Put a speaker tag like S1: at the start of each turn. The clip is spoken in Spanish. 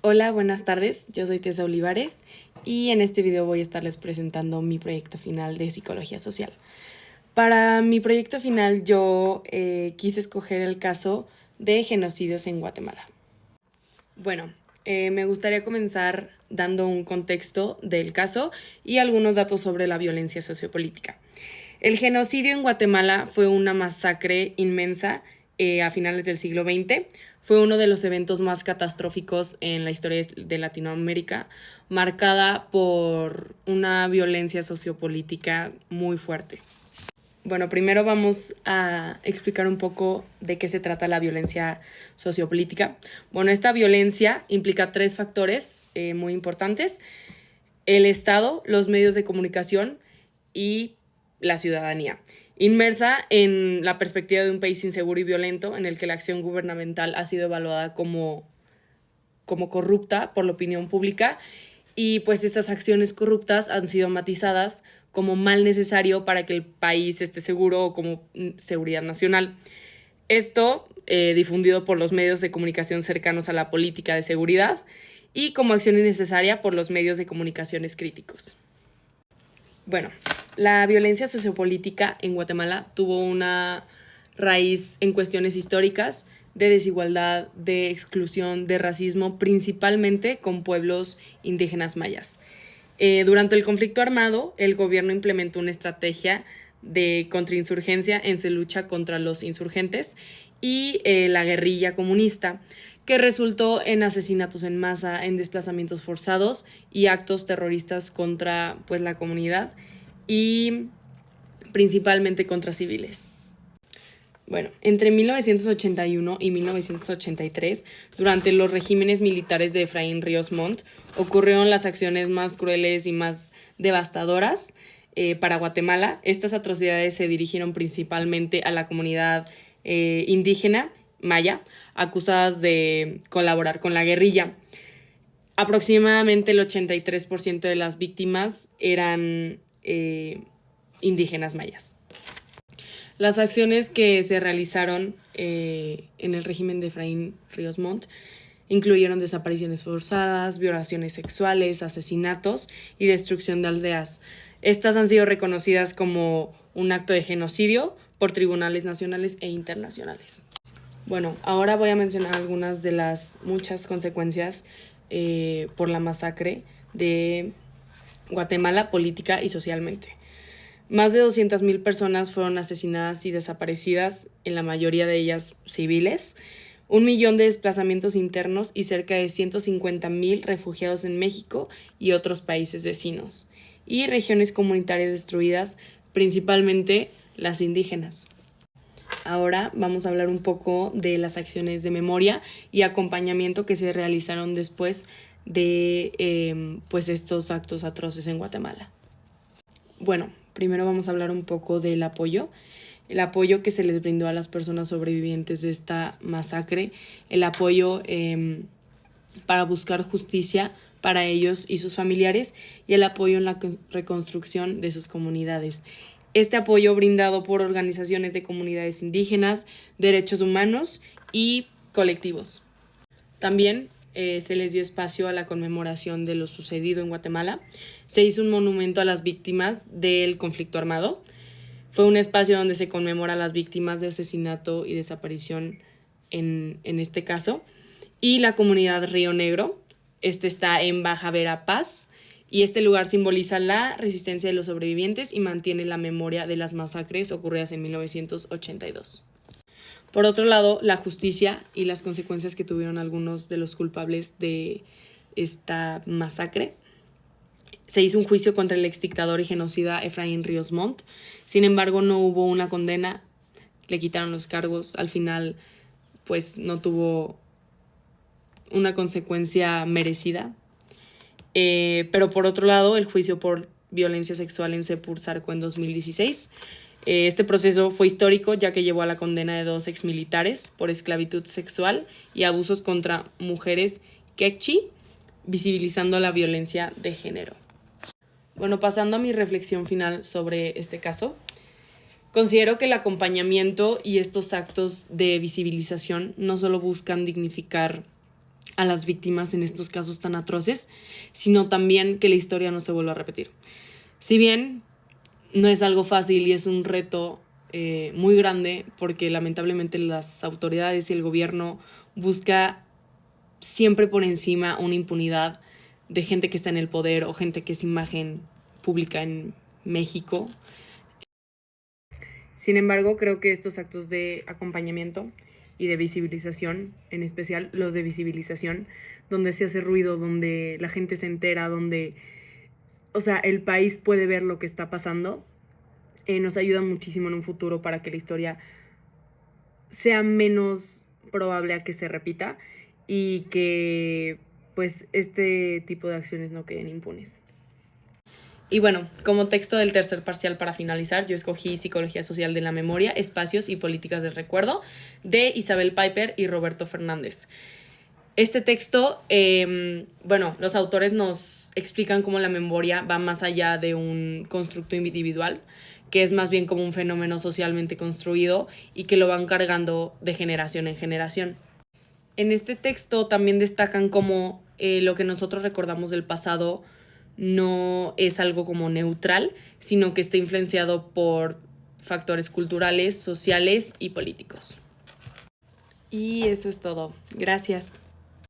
S1: Hola, buenas tardes. Yo soy Tessa Olivares y en este video voy a estarles presentando mi proyecto final de psicología social. Para mi proyecto final yo quise escoger el caso de genocidios en Guatemala. Bueno, me gustaría comenzar dando un contexto del caso y algunos datos sobre la violencia sociopolítica. El genocidio en Guatemala fue una masacre inmensa a finales del siglo XX. Fue uno de los eventos más catastróficos en la historia de Latinoamérica, marcada por una violencia sociopolítica muy fuerte. Bueno, primero vamos a explicar un poco de qué se trata la violencia sociopolítica. Bueno, esta violencia implica tres factores muy importantes: el Estado, los medios de comunicación y la ciudadanía, inmersa en la perspectiva de un país inseguro y violento en el que la acción gubernamental ha sido evaluada como corrupta por la opinión pública, y pues estas acciones corruptas han sido matizadas como mal necesario para que el país esté seguro o como seguridad nacional. Esto difundido por los medios de comunicación cercanos a la política de seguridad y como acción innecesaria por los medios de comunicaciones críticos. Bueno, la violencia sociopolítica en Guatemala tuvo una raíz en cuestiones históricas de desigualdad, de exclusión, de racismo, principalmente con pueblos indígenas mayas. Durante el conflicto armado, el gobierno implementó una estrategia de contrainsurgencia en su lucha contra los insurgentes y la guerrilla comunista, que resultó en asesinatos en masa, en desplazamientos forzados y actos terroristas contra la comunidad y principalmente contra civiles. Bueno, entre 1981 y 1983, durante los regímenes militares de Efraín Ríos Montt, ocurrieron las acciones más crueles y más devastadoras para Guatemala. Estas atrocidades se dirigieron principalmente a la comunidad indígena maya, acusadas de colaborar con la guerrilla. Aproximadamente el 83% de las víctimas eran indígenas mayas. Las acciones que se realizaron en el régimen de Efraín Ríos Montt incluyeron desapariciones forzadas, violaciones sexuales, asesinatos y destrucción de aldeas. Estas han sido reconocidas como un acto de genocidio por tribunales nacionales e internacionales. Bueno, ahora voy a mencionar algunas de las muchas consecuencias por la masacre de Guatemala política y socialmente. Más de 200,000 personas fueron asesinadas y desaparecidas, en la mayoría de ellas civiles, 1,000,000 de desplazamientos internos y cerca de 150,000 refugiados en México y otros países vecinos, y regiones comunitarias destruidas, principalmente las indígenas. Ahora vamos a hablar un poco de las acciones de memoria y acompañamiento que se realizaron después de estos actos atroces en Guatemala. Bueno, primero vamos a hablar un poco del apoyo. El apoyo que se les brindó a las personas sobrevivientes de esta masacre, el apoyo para buscar justicia para ellos y sus familiares, y el apoyo en la reconstrucción de sus comunidades. Este apoyo brindado por organizaciones de comunidades indígenas, derechos humanos y colectivos. También se les dio espacio a la conmemoración de lo sucedido en Guatemala. Se hizo un monumento a las víctimas del conflicto armado. Fue un espacio donde se conmemora a las víctimas de asesinato y desaparición en este caso. Y la comunidad Río Negro, está en Baja Verapaz, y este lugar simboliza la resistencia de los sobrevivientes y mantiene la memoria de las masacres ocurridas en 1982. Por otro lado, la justicia y las consecuencias que tuvieron algunos de los culpables de esta masacre. Se hizo un juicio contra el exdictador y genocida Efraín Ríos Montt. Sin embargo, no hubo una condena, le quitaron los cargos. Al final, no tuvo una consecuencia merecida. Pero por otro lado, el juicio por violencia sexual en Sepur Zarco en 2016. Este proceso fue histórico, ya que llevó a la condena de 2 exmilitares por esclavitud sexual y abusos contra mujeres quechí, visibilizando la violencia de género. Bueno, pasando a mi reflexión final sobre este caso, considero que el acompañamiento y estos actos de visibilización no solo buscan dignificar a las víctimas en estos casos tan atroces, sino también que la historia no se vuelva a repetir. Si bien no es algo fácil y es un reto muy grande, porque lamentablemente las autoridades y el gobierno busca siempre por encima una impunidad de gente que está en el poder o gente que es imagen pública en México. Sin embargo, creo que estos actos de acompañamiento y de visibilización, en especial los de visibilización, donde se hace ruido, donde la gente se entera, donde, o sea, el país puede ver lo que está pasando, nos ayuda muchísimo en un futuro para que la historia sea menos probable a que se repita y que pues este tipo de acciones no queden impunes. Y bueno, como texto del tercer parcial para finalizar, yo escogí Psicología Social de la Memoria, Espacios y Políticas del Recuerdo, de Isabel Piper y Roberto Fernández. Este texto, bueno, los autores nos explican cómo la memoria va más allá de un constructo individual, que es más bien como un fenómeno socialmente construido y que lo van cargando de generación en generación. En este texto también destacan cómo lo que nosotros recordamos del pasado no es algo como neutral, sino que está influenciado por factores culturales, sociales y políticos. Y eso es todo. Gracias.